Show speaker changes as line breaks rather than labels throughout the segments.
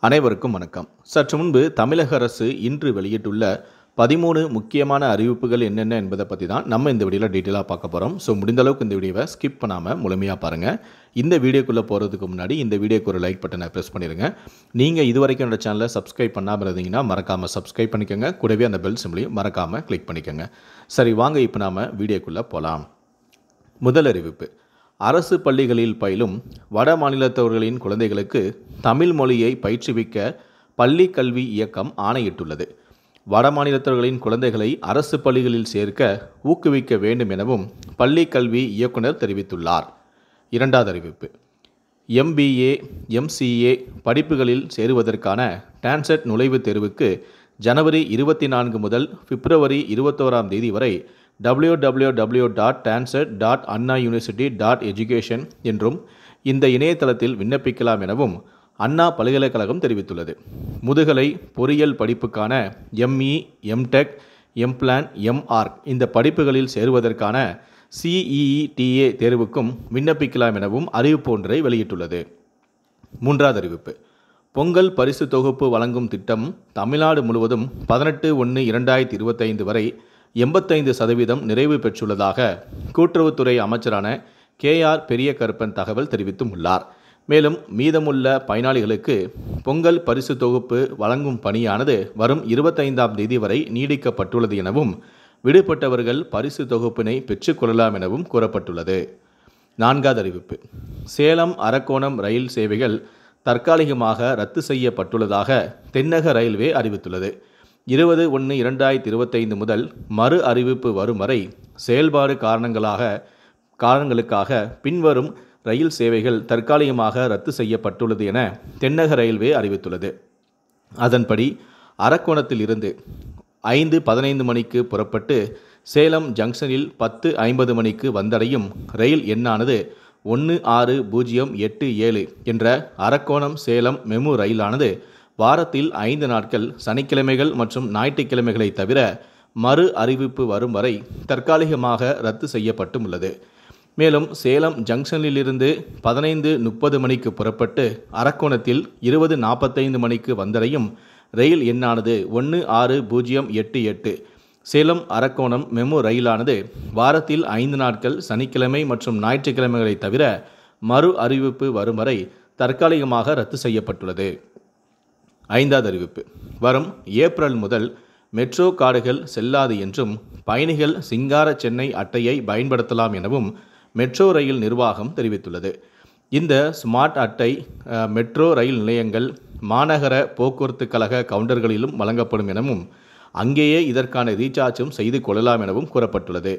அனைவருக்கும் வணக்கம். சற்று முன்பு தமிழக அரசு இன்று வெளியிட்டுள்ள 13 முக்கியமான அறிவிப்புகள் என்னென்ன என்பதை பற்றி தான் நம்ம இந்த வீடியோவில் டீட்டெயிலாக பார்க்க போகிறோம். ஸோ முடிந்த அளவுக்கு இந்த வீடியோவை ஸ்கிப் பண்ணாமல் முழுமையாக பாருங்கள். இந்த வீடியோக்குள்ளே போகிறதுக்கு முன்னாடி இந்த வீடியோக்கு ஒரு லைக் பட்டனை ப்ரெஸ் பண்ணிடுங்க. நீங்கள் இதுவரைக்கும் என்னோட சேனலை சப்ஸ்கிரைப் பண்ணாமல் இருந்தீங்கன்னா மறக்காமல் சப்ஸ்கிரைப் பண்ணிக்கோங்க. கூடவே அந்த பெல் சிம்பிளையும் மறக்காமல் கிளிக் பண்ணிக்கோங்க. சரி, வாங்க இப்போ நாம் வீடியோக்குள்ளே போகலாம். முதல் அறிவிப்பு: அரசு பள்ளிகளில் பயிலும் வட மாநிலத்தவர்களின் குழந்தைகளுக்கு தமிழ் மொழியை பயிற்றுவிக்க பள்ளி கல்வி இயக்கம் ஆணையிட்டுள்ளது. வட மாநிலத்தவர்களின் குழந்தைகளை அரசு பள்ளிகளில் சேர்க்க ஊக்குவிக்க வேண்டும் எனவும் பள்ளி கல்வி இயக்குனர் தெரிவித்துள்ளார். இரண்டாவது அறிவிப்பு: MBA, MCA படிப்புகளில் சேருவதற்கான டான்செட் நுழைவுத் தேர்வுக்கு ஜனவரி 24 முதல் பிப்ரவரி 21 வரை www.tancet.annauniversity.education என்றும் இந்த இணையதளத்தில் விண்ணப்பிக்கலாம் எனவும் அண்ணா பல்கலைக்கழகம் தெரிவித்துள்ளது. முதுகலை பொறியியல் படிப்புக்கான ME, MTech, MPlan, MArch இந்த படிப்புகளில் சேருவதற்கான CEETA தேர்வுக்கும் விண்ணப்பிக்கலாம் எனவும் அறிவிப்பு ஒன்றை வெளியிட்டுள்ளது. மூன்றாவது அறிவிப்பு: பொங்கல் பரிசு தொகுப்பு வழங்கும் திட்டம் தமிழ்நாடு முழுவதும் 18/1/2025 வரை 85% நிறைவு பெற்றுள்ளதாக கூட்டுறவுத்துறை அமைச்சரான KR பெரியகருப்பன் தகவல் தெரிவித்தும் உள்ளார். மேலும் மீதமுள்ள பயனாளிகளுக்கு பொங்கல் பரிசு தொகுப்பு வழங்கும் பணியானது வரும் 25 வரை நீடிக்கப்பட்டுள்ளது எனவும் விடுபட்டவர்கள் பரிசு தொகுப்பினை பெற்றுக்கொள்ளலாம் எனவும் கூறப்பட்டுள்ளது. நான்காவது அறிவிப்பு: சேலம் அரக்கோணம் ரயில் சேவைகள் தற்காலிகமாக ரத்து செய்யப்பட்டுள்ளதாக தென்னக ரயில்வே அறிவித்துள்ளது. 20/1/2025 முதல் மறு அறிவிப்பு வரும் வரை செயல்பாடு காரணங்களுக்காக பின்வரும் ரயில் சேவைகள் தற்காலிகமாக ரத்து செய்யப்பட்டுள்ளது என தென்னக ரயில்வே அறிவித்துள்ளது. அதன்படி அரக்கோணத்தில் இருந்து 5:15 மணிக்கு புறப்பட்டு சேலம் ஜங்ஷனில் 10:50 மணிக்கு வந்தடையும் ரயில் எண்ணானது 16087 என்ற அரக்கோணம் சேலம் மெமு ரயிலானது வாரத்தில் 5 நாட்கள் சனிக்கிழமைகள் மற்றும் ஞாயிற்றுக்கிழமைகளை தவிர மறு அறிவிப்பு வரும் வரை தற்காலிகமாக ரத்து செய்யப்பட்டும் உள்ளது. மேலும் சேலம் ஜங்ஷனிலிருந்து 15:30 மணிக்கு புறப்பட்டு அரக்கோணத்தில் 20:45 மணிக்கு வந்தடையும் ரயில் எண்ணானது 16088 சேலம் அரக்கோணம் மெமு ரயிலானது வாரத்தில் 5 நாட்கள் சனிக்கிழமை மற்றும் ஞாயிற்றுக்கிழமைகளை தவிர மறு அறிவிப்பு வரும் வரை தற்காலிகமாக ரத்து செய்யப்பட்டுள்ளது. ஐந்தாவது அறிவிப்பு: வரும் ஏப்ரல் முதல் மெட்ரோ கார்டுகள் செல்லாது என்றும் பயணிகள் சிங்கார சென்னை அட்டையை பயன்படுத்தலாம் எனவும் மெட்ரோ ரயில் நிர்வாகம் தெரிவித்துள்ளது. இந்த ஸ்மார்ட் அட்டை மெட்ரோ ரயில் நிலையங்கள், மாநகர போக்குவரத்து கழக கவுண்டர்களிலும் வழங்கப்படும் எனவும் அங்கேயே இதற்கான ரீசார்ஜும் செய்து கொள்ளலாம் எனவும் கூறப்பட்டுள்ளது.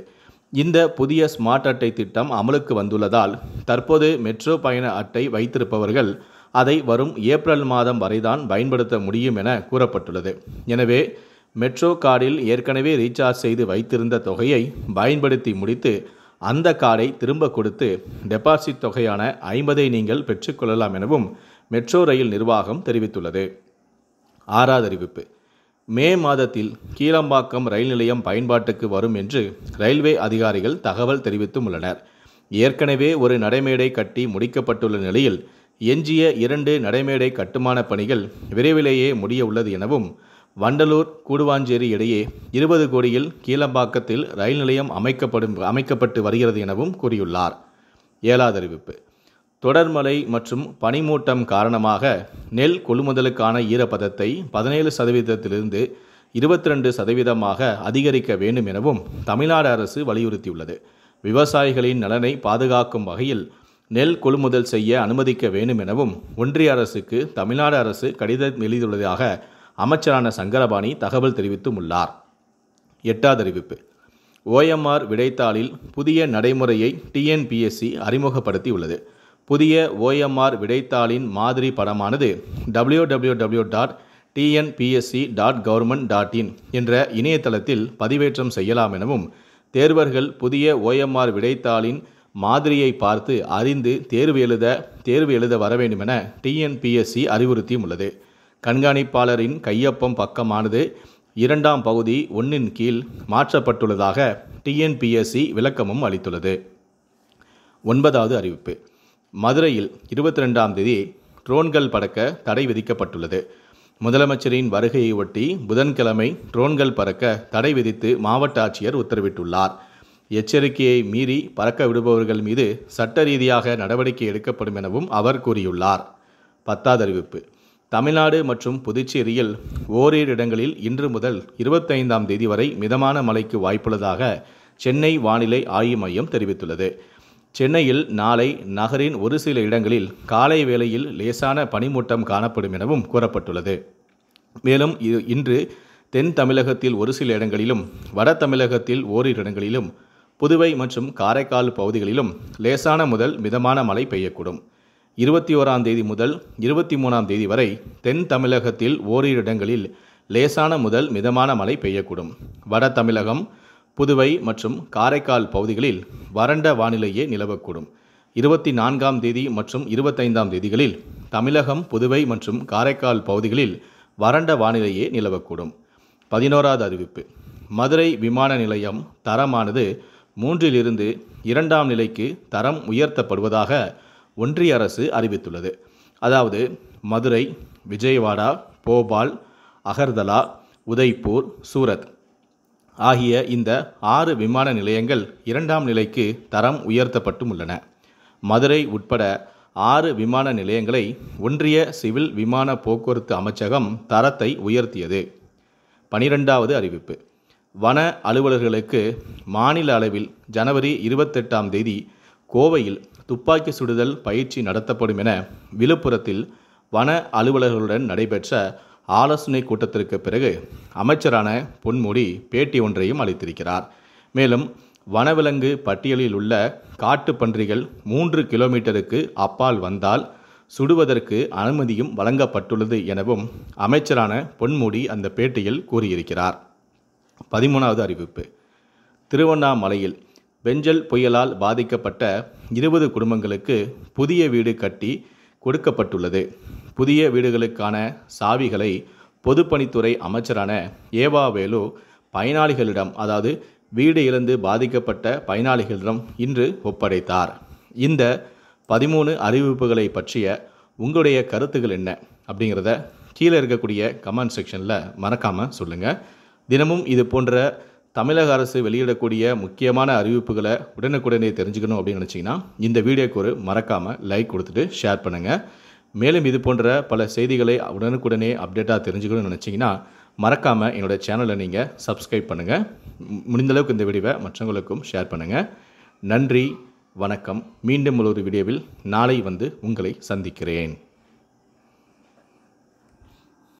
இந்த புதிய ஸ்மார்ட் அட்டை திட்டம் அமலுக்கு வந்துள்ளதால் தற்போது மெட்ரோ பயண அட்டை வைத்திருப்பவர்கள் அதை வரும் ஏப்ரல் மாதம் வரைதான் பயன்படுத்த முடியும் என கூறப்பட்டுள்ளது. எனவே மெட்ரோ கார்டில் ஏற்கனவே ரீசார்ஜ் செய்து வைத்திருந்த தொகையை பயன்படுத்தி முடித்து அந்த கார்டை திரும்ப கொடுத்து டெபாசிட் தொகையான 50 நீங்கள் பெற்றுக்கொள்ளலாம் எனவும் மெட்ரோ ரயில் நிர்வாகம் தெரிவித்துள்ளது. ஆறாவது அறிவிப்பு: மே மாதத்தில் கீழம்பாக்கம் ரயில் நிலையம் பயன்பாட்டுக்கு வரும் என்று ரயில்வே அதிகாரிகள் தகவல் தெரிவித்தும் உள்ளனர். ஏற்கனவே ஒரு நடைமேடை கட்டி முடிக்கப்பட்டுள்ள நிலையில் எஞ்சிய 2 நடைமேடை கட்டுமான பணிகள் விரைவிலேயே முடிய உள்ளது எனவும் வண்டலூர் கூடுவாஞ்சேரி இடையே 20 கோடியில் கீழம்பாக்கத்தில் ரயில் நிலையம் அமைக்கப்பட்டு வருகிறது எனவும் கூறியுள்ளார். ஏழாவது அறிவிப்பு: தொடர்மழை மற்றும் பனிமூட்டம் காரணமாக நெல் கொள்முதலுக்கான ஈரப்பதத்தை 17% 22% அதிகரிக்க வேண்டும் எனவும் தமிழ்நாடு அரசு வலியுறுத்தியுள்ளது. விவசாயிகளின் நலனை பாதுகாக்கும் வகையில் நெல் கொள்முதல் செய்ய அனுமதிக்க வேண்டும் எனவும் ஒன்றிய அரசுக்கு தமிழ்நாடு அரசு கடிதம் எழுதியுள்ளதாக அமைச்சரான சங்கரபாணி தகவல் தெரிவித்தும் உள்ளார். எட்டாவது அறிவிப்பு: OMR விடைத்தாளில் புதிய நடைமுறையை TNPSC அறிமுகப்படுத்தியுள்ளது. புதிய OMR விடைத்தாளின் மாதிரி படமானது www.tnpsc.government.in என்ற இணையதளத்தில் பதிவேற்றம் செய்யலாம் எனவும் தேர்வர்கள் புதிய OMR விடைத்தாளின் மாதிரியை பார்த்து அறிந்து தேர்வு எழுத வர வேண்டும் என TNPSC அறிவுறுத்தியும் உள்ளது. கண்காணிப்பாளரின் கையொப்பம் பக்கமானது 2ஆம் பகுதி 1 கீழ் மாற்றப்பட்டுள்ளதாக TNPSC விளக்கமும் அளித்துள்ளது. 9வது அறிவிப்பு: மதுரையில் 22ஆம் தேதி ட்ரோன்கள் பறக்க தடை விதிக்கப்பட்டுள்ளது. முதலமைச்சரின் வருகையை ஒட்டி புதன்கிழமை ட்ரோன்கள் பறக்க தடை விதித்து மாவட்ட ஆட்சியர் உத்தரவிட்டுள்ளார். எச்சரிக்கையை மீறி பறக்க விடுபவர்கள் மீது சட்ட ரீதியாக நடவடிக்கை எடுக்கப்படும் எனவும் அவர் கூறியுள்ளார். 10வது அறிவிப்பு. தமிழ்நாடு மற்றும் புதுச்சேரியில் ஓரிரு இடங்களில் இன்று முதல் 25ஆம் தேதி வரை மிதமான மழைக்கு வாய்ப்புள்ளதாக சென்னை வானிலை ஆய்வு மையம் தெரிவித்துள்ளது. சென்னையில் நாளை நகரின் ஒரு சில இடங்களில் காலை வேளையில் லேசான பனிமூட்டம் காணப்படும் எனவும் கூறப்பட்டுள்ளது. மேலும் இன்று தென் தமிழகத்தில் ஒரு சில இடங்களிலும் வட தமிழகத்தில் ஓரிரு இடங்களிலும் புதுவை மற்றும் காரைக்கால் பகுதிகளிலும் லேசான முதல் மிதமான மழை பெய்யக்கூடும். 21ஆம் தேதி முதல் 23ஆம் தேதி வரை தென் தமிழகத்தில் ஓரிரு இடங்களில் லேசான முதல் மிதமான மழை பெய்யக்கூடும். வட தமிழகம், புதுவை மற்றும் காரைக்கால் பகுதிகளில் வறண்ட வானிலையே நிலவக்கூடும். 24ஆம் தேதி மற்றும் 25ஆம் தேதிகளில் தமிழகம், புதுவை மற்றும் காரைக்கால் பகுதிகளில் வறண்ட வானிலையே நிலவக்கூடும். 11வது அறிவிப்பு. மதுரை விமான நிலையம் தரமானது 3லிருந்து 2ஆம் நிலைக்கு தரம் உயர்த்தப்படுவதாக ஒன்றிய அரசு அறிவித்துள்ளது. அதாவது மதுரை, விஜயவாடா, போபால், அகர்தலா, உதய்பூர், சூரத் ஆகிய இந்த 6 விமான நிலையங்கள் 2ஆம் நிலைக்கு தரம் உயர்த்தப்பட்டும் உள்ளன. மதுரை உட்பட 6 விமான நிலையங்களை ஒன்றிய சிவில் விமான போக்குவரத்து அமைச்சகம் தரத்தை உயர்த்தியது. 12வது அறிவிப்பு. வன அலுவலர்களுக்கு மாநில அளவில் ஜனவரி 28ஆம் தேதி கோவையில் துப்பாக்கி சுடுதல் பயிற்சி நடத்தப்படும் என விழுப்புரத்தில் வன அலுவலர்களுடன் நடைபெற்ற ஆலோசனை கூட்டத்திற்கு பிறகு அமைச்சரான பொன்முடி பேட்டி ஒன்றையும் அளித்திருக்கிறார். மேலும் வனவிலங்கு பட்டியலில் உள்ள காட்டுப்பன்றிகள் 3 கிலோமீட்டருக்கு அப்பால் வந்தால் சுடுவதற்கு அனுமதியும் வழங்கப்பட்டுள்ளது எனவும் அமைச்சரான பொன்முடி அந்த பேட்டியில் கூறியிருக்கிறார். 13வது அறிவிப்பு. திருவண்ணாமலையில் பெஞ்சல் புயலால் பாதிக்கப்பட்ட 20 குடும்பங்களுக்கு புதிய வீடு கட்டி கொடுக்கப்பட்டுள்ளது. புதிய வீடுகளுக்கான சாவிகளை பொதுப்பணித்துறை அமைச்சரான ஏவாவேலு பயனாளிகளிடம், அதாவது வீடு இழந்து பாதிக்கப்பட்ட பயனாளிகளிடம் இன்று ஒப்படைத்தார். இந்த 13 அறிவிப்புகளை பற்றிய உங்களுடைய கருத்துக்கள் என்ன அப்படிங்கிறத கீழே இருக்கக்கூடிய கமெண்ட் செக்ஷனில் மறக்காமல் சொல்லுங்கள். தினமும் இது போன்ற தமிழக அரசு வெளியிடக்கூடிய முக்கியமான அறிவிப்புகளை உடனுக்குடனே தெரிஞ்சுக்கணும் அப்படின்னு நினச்சிங்கன்னா இந்த வீடியோக்கு ஒரு மறக்காமல் லைக் கொடுத்துட்டு ஷேர் பண்ணுங்கள். மேலும் இது போன்ற பல செய்திகளை உடனுக்குடனே அப்டேட்டாக தெரிஞ்சுக்கணும்னு நினச்சிங்கன்னா மறக்காமல் என்னோடய சேனலை நீங்கள் சப்ஸ்கிரைப் பண்ணுங்கள். முடிந்தளவுக்கு இந்த வீடியோவை மற்றவங்களுக்கும் ஷேர் பண்ணுங்கள். நன்றி, வணக்கம். மீண்டும் ஒரு வீடியோவில் நாளை வந்து உங்களை சந்திக்கிறேன்.